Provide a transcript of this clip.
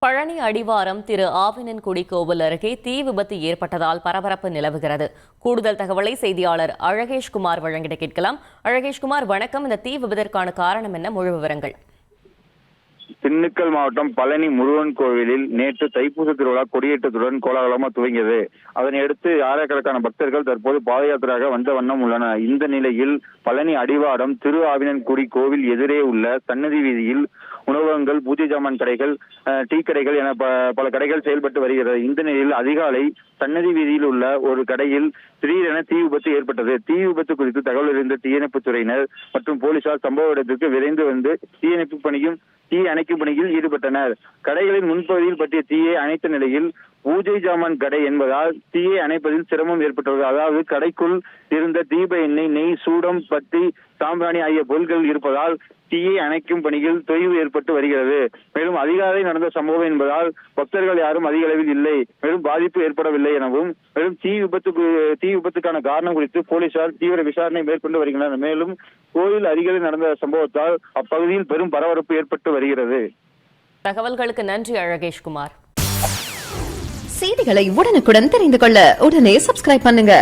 பழனி அடிவாரம் திரு ஆவினன்குடி கோவில் அருகே தீ விபத்து ஏற்பட்டதால் பரபரப்பு நிலவுகிறது. கூடுதல் தகவலை செய்தியாளர் அழகேஷ்குமார் வழங்கிட கேட்கலாம். அழகேஷ்குமார், வணக்கம். இந்த தீ விபத்திற்கான காரணம் என்ன? முழு விவரங்கள். திண்டுக்கல் மாவட்டம் பழனி முருகன் கோவிலில் நேற்று தைப்பூச திருவிழா கொடியேற்றத்துடன் கோலாகலமாக துவங்கியது. அதனையடுத்து ஆயிரக்கணக்கான பக்தர்கள் தற்போது பாத யாத்திரையாக வந்த வண்ணம் உள்ளனர். இந்த நிலையில் பழனி அடிவாரம் திரு ஆவினன்குடி கோவில் எதிரே உள்ள சன்னதி வீதியில் உணவகங்கள், பூஜை ஜாமான் கடைகள், டீ கடைகள் என பல கடைகள் செயல்பட்டு வருகிறது. இந்த நிலையில் அதிகாலை சன்னதி வீதியில் உள்ள ஒரு கடையில் திடீரென தீ விபத்து ஏற்பட்டது. தீ விபத்து குறித்து தகவல் அறிந்த தீயணைப்புத் துறையினர் மற்றும் போலீசார் சம்பவ இடத்திற்கு விரைந்து வந்து தீ அணைக்கும் பணியில் ஈடுபட்டனர். கடைகளின் முன்பகுதியில் பற்றிய தீயை அணைத்த நிலையில் பூஜை ஜாமான் கடை என்பதால் தீயை அணைப்பதில் சிரமம் ஏற்பட்டுள்ளது. அதாவது கடைக்குள் இருந்த தீப எண்ணெய், நெய், சூடம், பத்தி, சாம்பிராணி ஆகிய பொருட்கள் இருப்பதால் தீயை அணைக்கும் பணியில் தொய்வு ஏற்பட்டு வருகிறது. மேலும் அதிகாலை நடந்த சம்பவம் என்பதால் பக்தர்கள் யாரும் அதிக அளவில் இல்லை, மேலும் பாதிப்பு ஏற்படவில்லை எனவும், மேலும் தீ விபத்துக்கான காரணம் குறித்து போலீசார் தீவிர விசாரணை மேற்கொண்டு வருகின்றனர். மேலும் கோயில் அருகில் நடந்த சம்பவத்தால் அப்பகுதியில் பெரும் பரபரப்பு ஏற்பட்டு வருகிறது. தகவல்களுக்கு நன்றி அழகேஷ்குமார். செய்திகளை உடனுக்குடன் தெரிந்து கொள்ள உடனே சப்ஸ்கிரைப் பண்ணுங்க.